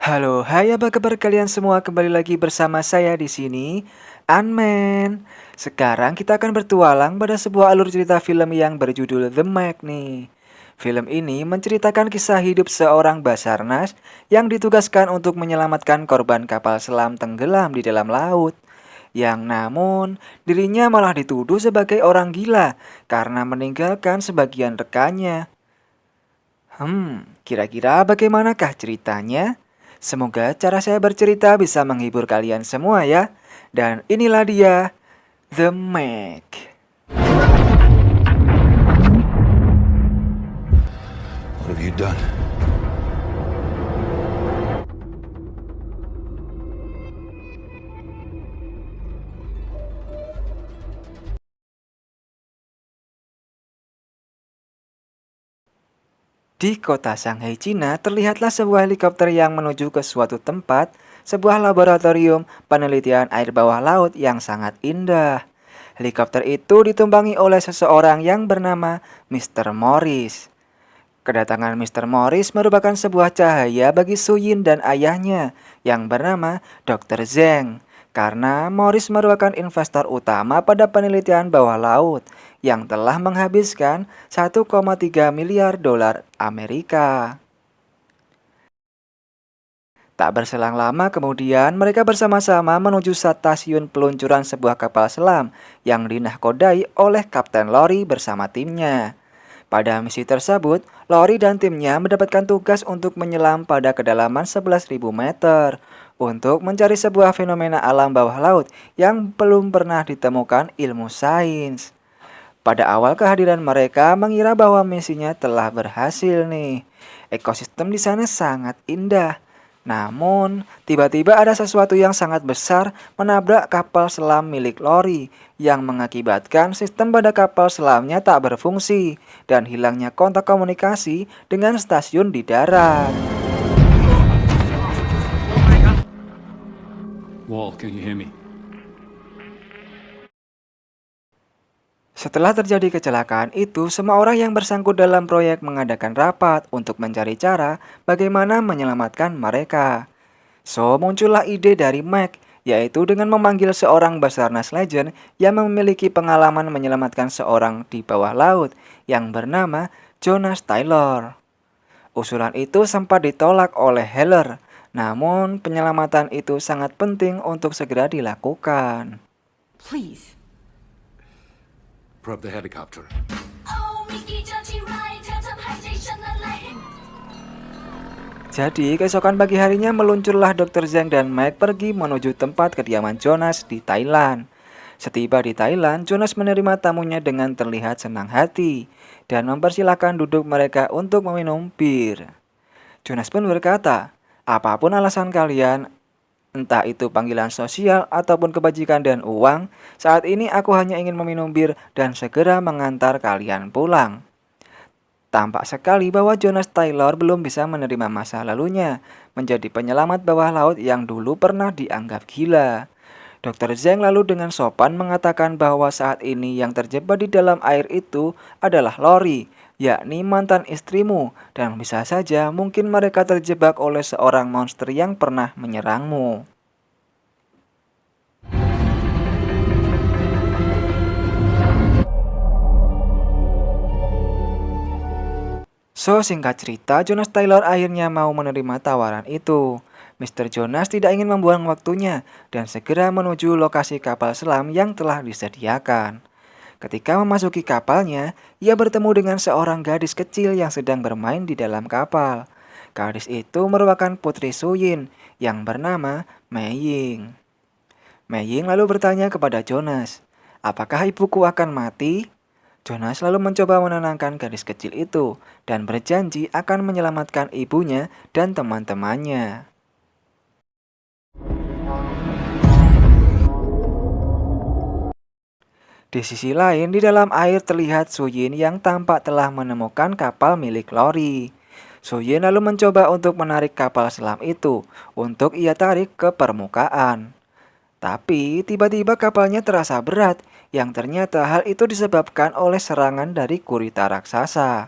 Halo, hai apa kabar kalian semua? Kembali lagi bersama saya di sini, Unman. Sekarang kita akan bertualang pada sebuah alur cerita film yang berjudul The Meg nih. Film ini menceritakan kisah hidup seorang Basarnas yang ditugaskan untuk menyelamatkan korban kapal selam tenggelam di dalam laut. Yang namun dirinya malah dituduh sebagai orang gila karena meninggalkan sebagian rekannya. Kira-kira bagaimanakah ceritanya? Semoga cara saya bercerita bisa menghibur kalian semua ya. Dan inilah dia, The Meg. What have you done? Di kota Shanghai, Cina, terlihatlah sebuah helikopter yang menuju ke suatu tempat, sebuah laboratorium penelitian air bawah laut yang sangat indah. Helikopter itu ditumpangi oleh seseorang yang bernama Mr. Morris. Kedatangan Mr. Morris merupakan sebuah cahaya bagi Suyin dan ayahnya yang bernama Dr. Zheng. Karena Morris merupakan investor utama pada penelitian bawah laut yang telah menghabiskan 1,3 miliar dolar Amerika. Tak berselang lama kemudian mereka bersama-sama menuju stasiun peluncuran sebuah kapal selam yang dinahkodai oleh Kapten Lori bersama timnya. Pada misi tersebut, Lori dan timnya mendapatkan tugas untuk menyelam pada kedalaman 11.000 meter untuk mencari sebuah fenomena alam bawah laut yang belum pernah ditemukan ilmu sains. Pada awal kehadiran mereka mengira bahwa misinya telah berhasil nih. Ekosistem di sana sangat indah. Namun, tiba-tiba ada sesuatu yang sangat besar menabrak kapal selam milik Lori yang mengakibatkan sistem pada kapal selamnya tak berfungsi dan hilangnya kontak komunikasi dengan stasiun di darat. Wall, can you hear me? Setelah terjadi kecelakaan itu, semua orang yang bersangkut dalam proyek mengadakan rapat untuk mencari cara bagaimana menyelamatkan mereka. So, muncullah ide dari Mike, yaitu dengan memanggil seorang Basarnas Legend yang memiliki pengalaman menyelamatkan seorang di bawah laut yang bernama Jonas Taylor. Usulan itu sempat ditolak oleh Heller, namun penyelamatan itu sangat penting untuk segera dilakukan. Please. Prep the helicopter. Jadi, keesokan pagi harinya meluncurlah Dr. Zhang dan Mike pergi menuju tempat kediaman Jonas di Thailand. Setiba di Thailand, Jonas menerima tamunya dengan terlihat senang hati dan mempersilahkan duduk mereka untuk meminum bir. Jonas pun berkata, apapun alasan kalian, entah itu panggilan sosial ataupun kebajikan dan uang, saat ini aku hanya ingin meminum bir dan segera mengantar kalian pulang. Tampak sekali bahwa Jonas Taylor belum bisa menerima masa lalunya, menjadi penyelamat bawah laut yang dulu pernah dianggap gila. Dr. Zhang lalu dengan sopan mengatakan bahwa saat ini yang terjebak di dalam air itu adalah Lori, yakni mantan istrimu, dan bisa saja mungkin mereka terjebak oleh seorang monster yang pernah menyerangmu. So, singkat cerita, Jonas Taylor akhirnya mau menerima tawaran itu. Mr. Jonas tidak ingin membuang waktunya dan segera menuju lokasi kapal selam yang telah disediakan. Ketika memasuki kapalnya, ia bertemu dengan seorang gadis kecil yang sedang bermain di dalam kapal. Gadis itu merupakan putri Suyin yang bernama Mei Ying. Mei Ying lalu bertanya kepada Jonas, apakah ibuku akan mati? Jonas lalu mencoba menenangkan gadis kecil itu dan berjanji akan menyelamatkan ibunya dan teman-temannya. Di sisi lain, di dalam air terlihat Suyin yang tampak telah menemukan kapal milik Lori. Suyin lalu mencoba untuk menarik kapal selam itu untuk ia tarik ke permukaan. Tapi tiba-tiba kapalnya terasa berat yang ternyata hal itu disebabkan oleh serangan dari gurita raksasa.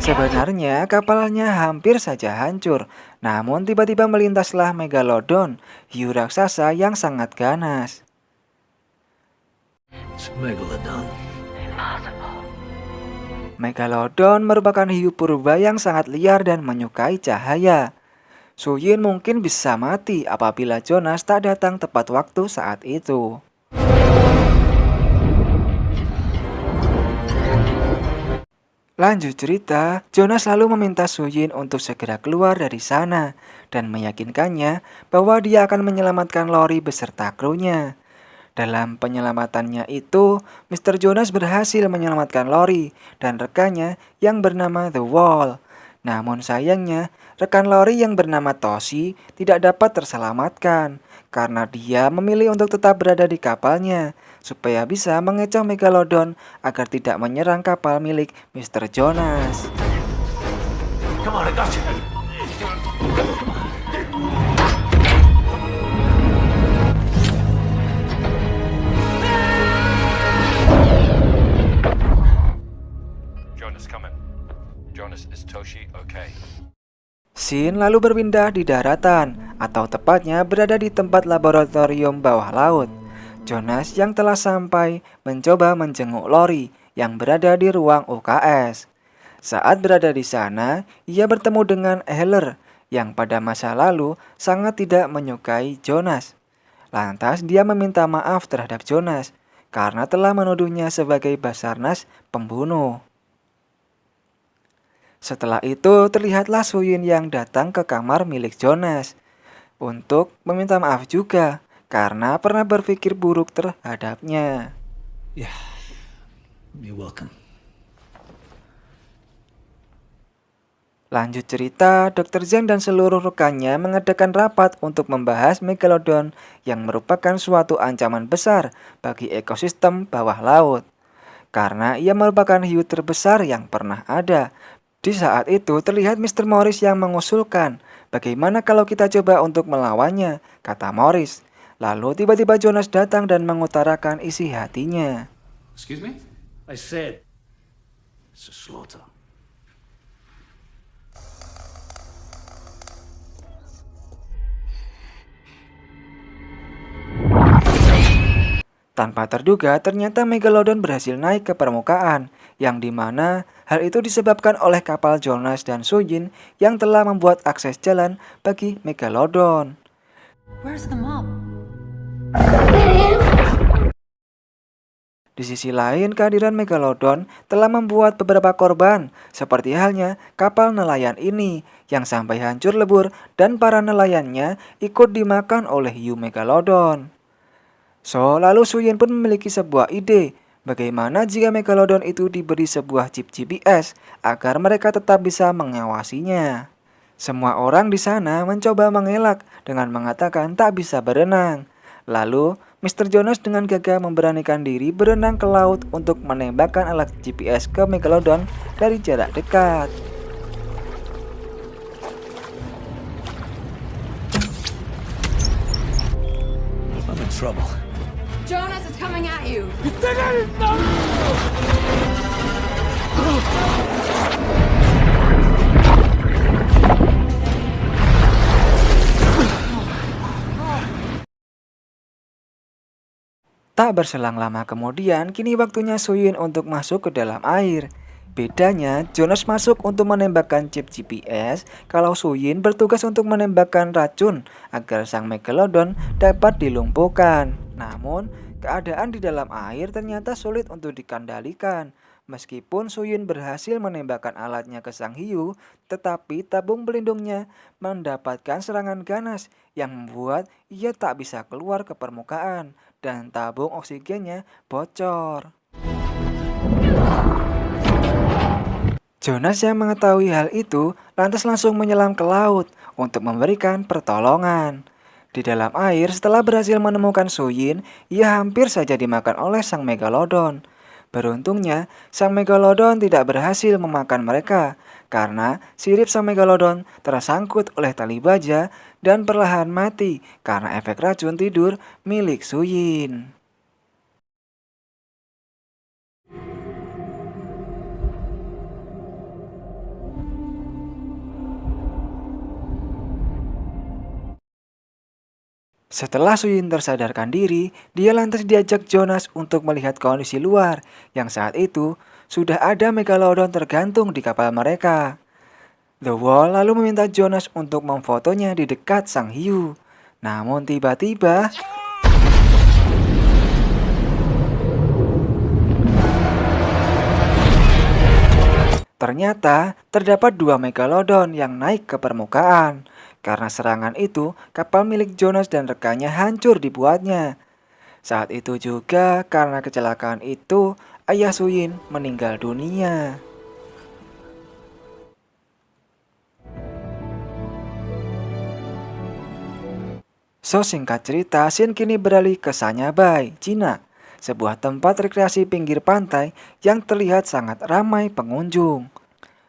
Sebenarnya kapalnya hampir saja hancur, namun tiba-tiba melintaslah Megalodon, hiu raksasa yang sangat ganas. It's Megalodon. Megalodon merupakan hiu purba yang sangat liar dan menyukai cahaya. Suyin mungkin bisa mati apabila Jonas tak datang tepat waktu saat itu. Lanjut cerita, Jonas lalu meminta Suyin untuk segera keluar dari sana dan meyakinkannya bahwa dia akan menyelamatkan Lori beserta krunya. Dalam penyelamatannya itu, Mr. Jonas berhasil menyelamatkan Lori dan rekannya yang bernama The Wall. Namun sayangnya, rekan Lori yang bernama Toshi tidak dapat terselamatkan karena dia memilih untuk tetap berada di kapalnya supaya bisa mengecoh Megalodon agar tidak menyerang kapal milik Mr. Jonas. Come on, I got you. Jonas, come in. Jonas, is Toshi okay? Scene lalu berpindah di daratan, atau tepatnya berada di tempat laboratorium bawah laut. Jonas yang telah sampai mencoba menjenguk Lori yang berada di ruang UKS. Saat berada di sana, ia bertemu dengan Heller yang pada masa lalu sangat tidak menyukai Jonas. Lantas dia meminta maaf terhadap Jonas karena telah menuduhnya sebagai Basarnas pembunuh. Setelah itu terlihatlah Suyin yang datang ke kamar milik Jonas untuk meminta maaf juga karena pernah berpikir buruk terhadapnya. Yeah. You're welcome. Lanjut cerita, Dr. Zhang dan seluruh rekannya mengadakan rapat untuk membahas Megalodon yang merupakan suatu ancaman besar bagi ekosistem bawah laut. Karena ia merupakan hiu terbesar yang pernah ada. Di saat itu terlihat Mr. Morris yang mengusulkan, bagaimana kalau kita coba untuk melawannya, kata Morris. Lalu tiba-tiba Jonas datang dan mengutarakan isi hatinya. Excuse me? I said it's a slaughter. Tanpa terduga, ternyata Megalodon berhasil naik ke permukaan, yang dimana hal itu disebabkan oleh kapal Jonas dan Suyin yang telah membuat akses jalan bagi Megalodon. Where's the mob? Di sisi lain, kehadiran Megalodon telah membuat beberapa korban, seperti halnya kapal nelayan ini, yang sampai hancur lebur dan para nelayannya ikut dimakan oleh hiu Megalodon. Lalu Suyin pun memiliki sebuah ide, bagaimana jika Megalodon itu diberi sebuah chip GPS agar mereka tetap bisa mengawasinya. Semua orang di sana mencoba mengelak dengan mengatakan tak bisa berenang. Lalu, Mr. Jonas dengan gagah memberanikan diri berenang ke laut untuk menembakkan alat GPS ke Megalodon dari jarak dekat. I'm in trouble. Jonas is coming at you! Tak berselang lama kemudian, kini waktunya Suyin untuk masuk ke dalam air. Bedanya, Jonas masuk untuk menembakkan chip GPS, kalau Suyin bertugas untuk menembakkan racun agar sang Megalodon dapat dilumpuhkan. Namun, keadaan di dalam air ternyata sulit untuk dikendalikan. Meskipun Suyin berhasil menembakkan alatnya ke sang hiu, tetapi tabung pelindungnya mendapatkan serangan ganas yang membuat ia tak bisa keluar ke permukaan dan tabung oksigennya bocor. Jonas yang mengetahui hal itu lantas langsung menyelam ke laut untuk memberikan pertolongan. Di dalam air, setelah berhasil menemukan Suyin, ia hampir saja dimakan oleh sang Megalodon. Beruntungnya, sang Megalodon tidak berhasil memakan mereka karena sirip sang Megalodon tersangkut oleh tali baja dan perlahan mati karena efek racun tidur milik Suyin. Setelah Suyin tersadarkan diri, dia lantas diajak Jonas untuk melihat kondisi luar, yang saat itu sudah ada Megalodon tergantung di kapal mereka. The Wall lalu meminta Jonas untuk memfotonya di dekat Sang Hiu. Namun tiba-tiba, ternyata terdapat 2 Megalodon yang naik ke permukaan. Karena serangan itu, kapal milik Jonas dan rekannya hancur dibuatnya. Saat itu juga karena kecelakaan itu, ayah Suyin meninggal dunia. So singkat cerita, Shin kini beralih ke Sanyabai, Cina, sebuah tempat rekreasi pinggir pantai yang terlihat sangat ramai pengunjung.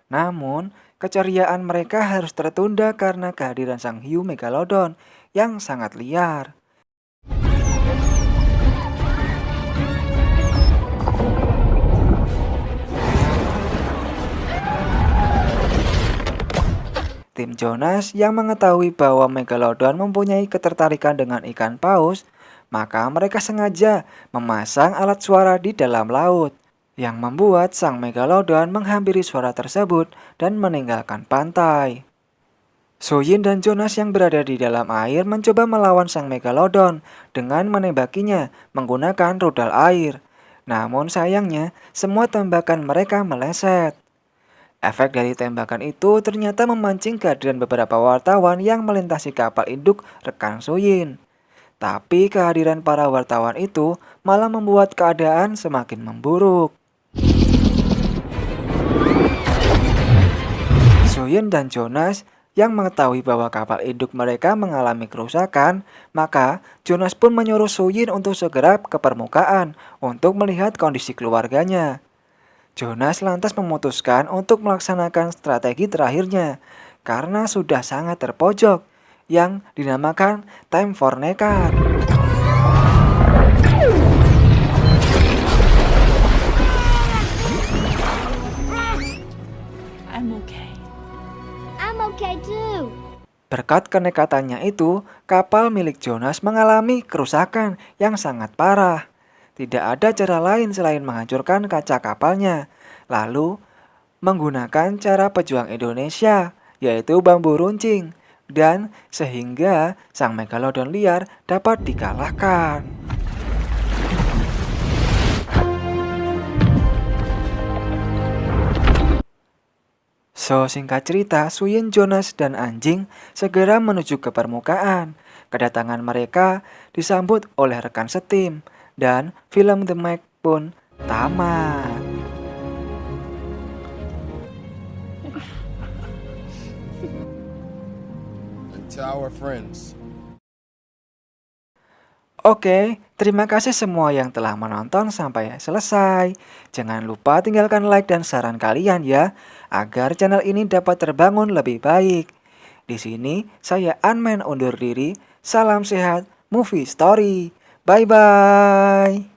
Namun, keceriaan mereka harus tertunda karena kehadiran sang hiu Megalodon yang sangat liar. Tim Jonas yang mengetahui bahwa Megalodon mempunyai ketertarikan dengan ikan paus, maka mereka sengaja memasang alat suara di dalam laut, yang membuat sang Megalodon menghampiri suara tersebut dan meninggalkan pantai. Suyin dan Jonas yang berada di dalam air mencoba melawan sang Megalodon dengan menembakinya menggunakan rudal air. Namun sayangnya, semua tembakan mereka meleset. Efek dari tembakan itu ternyata memancing kehadiran beberapa wartawan yang melintasi kapal induk rekan Suyin. Tapi kehadiran para wartawan itu malah membuat keadaan semakin memburuk. Suyin dan Jonas yang mengetahui bahwa kapal induk mereka mengalami kerusakan, maka Jonas pun menyuruh Suyin untuk segera ke permukaan untuk melihat kondisi keluarganya. Jonas lantas memutuskan untuk melaksanakan strategi terakhirnya karena sudah sangat terpojok yang dinamakan time for nekat. I'm okay. I'm okay too. Berkat kenekatannya itu, kapal milik Jonas mengalami kerusakan yang sangat parah. Tidak ada cara lain selain menghancurkan kaca kapalnya, lalu menggunakan cara pejuang Indonesia, yaitu bambu runcing, dan sehingga sang Megalodon liar dapat dikalahkan. So singkat cerita, Suyin, Jonas, dan anjing segera menuju ke permukaan. Kedatangan mereka disambut oleh rekan setim, dan film The Meg pun tamat. And to our friends. Oke, terima kasih semua yang telah menonton sampai selesai. Jangan lupa tinggalkan like dan saran kalian ya, agar channel ini dapat terbangun lebih baik. Di sini saya Unman undur diri. Salam sehat, movie story. Bye-bye.